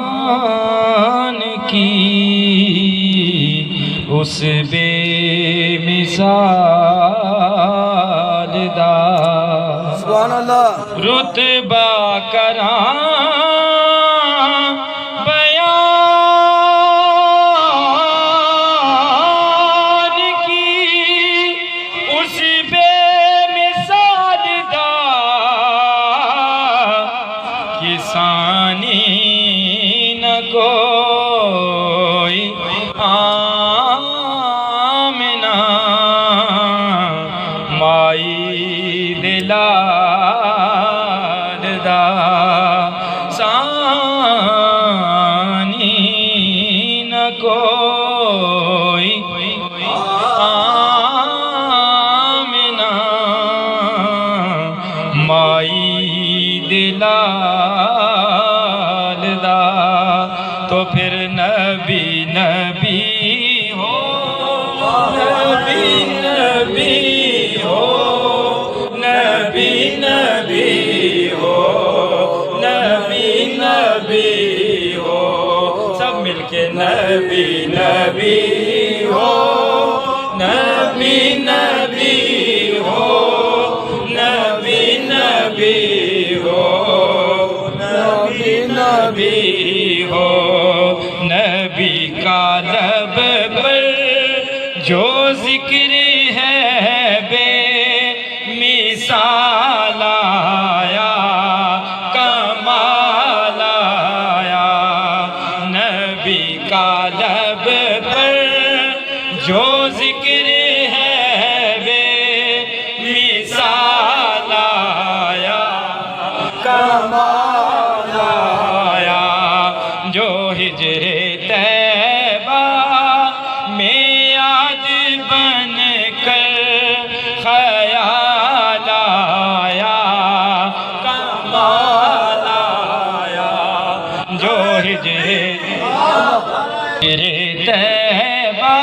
بیان کی اس بے مثال دا سبحان اللہ رتبہ کراں بیان کی اس بے مثال دا کسانی نہ کوئی آمنہ مائی دلال دا ثانی نہ کوئی آمنہ مائی دلال دا تو پھر نبی نبی ہو نبی نبی ہو نبی نبی ہو نبی نبی ہو سب مل کے نبی نبی ہو نبی نبی ہو نبی نبی ہو نبی نبی ہو نبی کا لب پر جو ذکر ہے بے مثال آیا کمال آیا نبی کا لب پر جو ذکر ہے بے مثال آیا کمال آیا جو ہجر طیبہ میں یاد بن کر خیال آیا کمال آیا جو ہجر طیبہ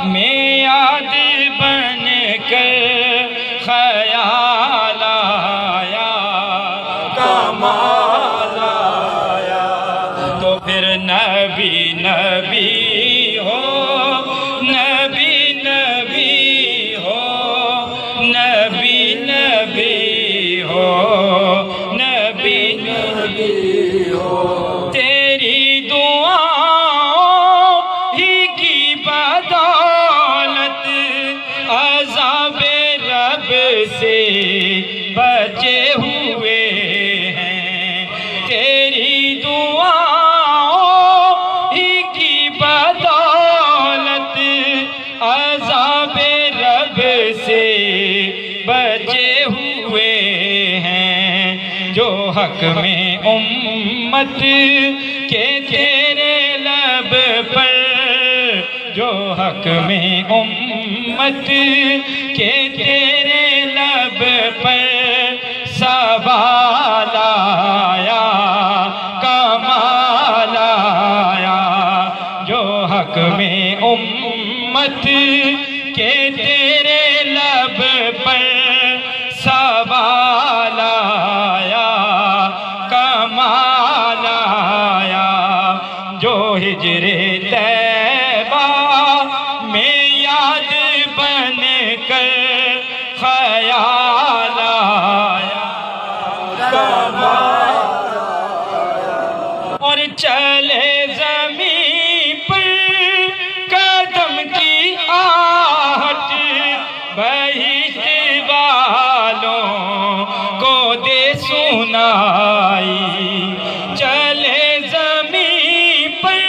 میں یاد بن کر خیال آیا کمال آیا تو پھر نبی نبی ہو نبی نبی ہو نبی نبی ہو نبی نبی ہو تیری دعاؤں ہی کی بدولت عذاب رب سے بچے ہوئے ہیں تیری دعاؤں ہی کی بدولت عذاب رب سے بچے ہوئے ہیں جو حق میں امت کے تیرے لب پر جو حق میں امت کے تیرے لب پر سوال آیا کمال آیا جو حق میں امت کے تیرے لب پر سوال آیا کمال آیا جو ہجر طیبہ میں یاد بن کر خیال آیا کمال اور چلے زمین پر قدم کی آہٹ بہشت والوں کو دے سنائی چلے زمین پر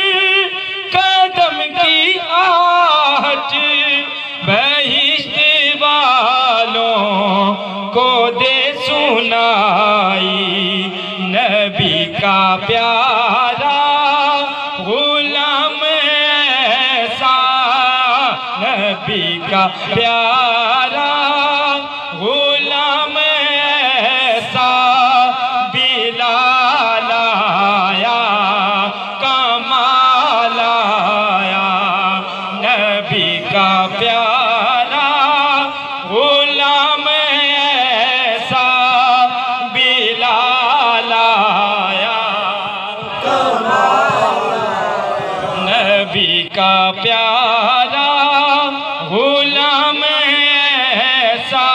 قدم کی آہٹ بہشت والوں کو دے سنائی نبی کا پیارا غلام ایسا نبی کا پیارا غلام ایسا بلال آیا کمال آیا نبی کا پیارا غلام کا پیارا غلام ایسا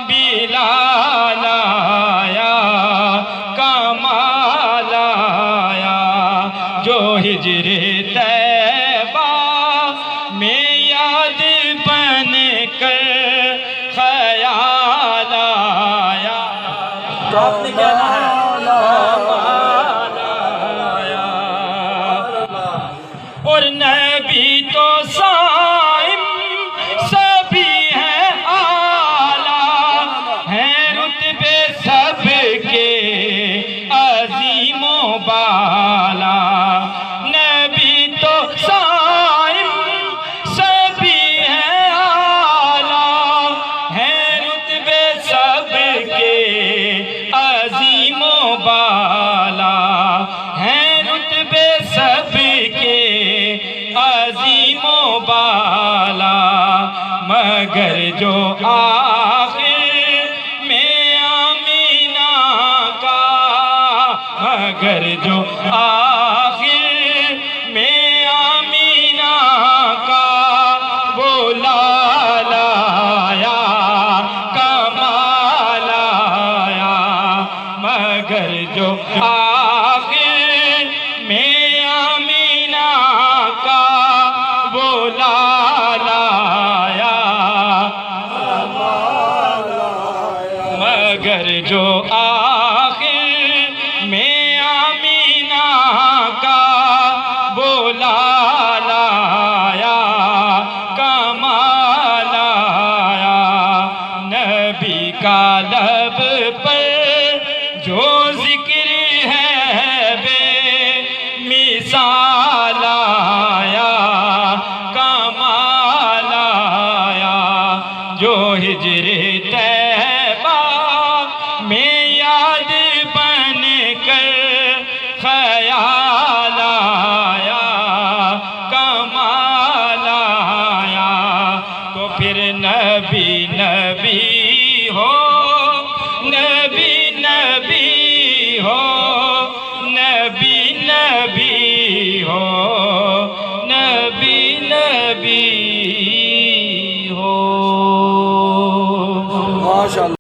بلال آیا کمال آیا جو ہجر طیبہ میں یاد بن کر خیال آیا تو آپ نے کہنا ہے اور نبی تو صائم سبھی ہیں اعلیٰ ہیں رتبے سب کے عظیم و بالا نبی تو صائم سبھی ہیں اعلیٰ ہیں رتبے سب کے عظیم و بالا ہیں رتبے سب کے عظیم و بالا مگر جو آخر میں آمینہ کا مگر جو آخر میں آمینہ کا وہ لال آیا کمال آیا مگر جو آخر میں آمینہ کا وہ لال آیا مگر جو آخر میں آمینہ کا وہ لال آیا کمال آیا نبی کا لب پر جو ذکر ہے بے مثال آیا کمال آیا جو ہجر طیبہ میں یاد بن کر خیال آیا کمال آیا تو پھر نبی نبی ہو نبی نبی ہو نبی نبی ہو نبی نبی ہو ماشاءاللہ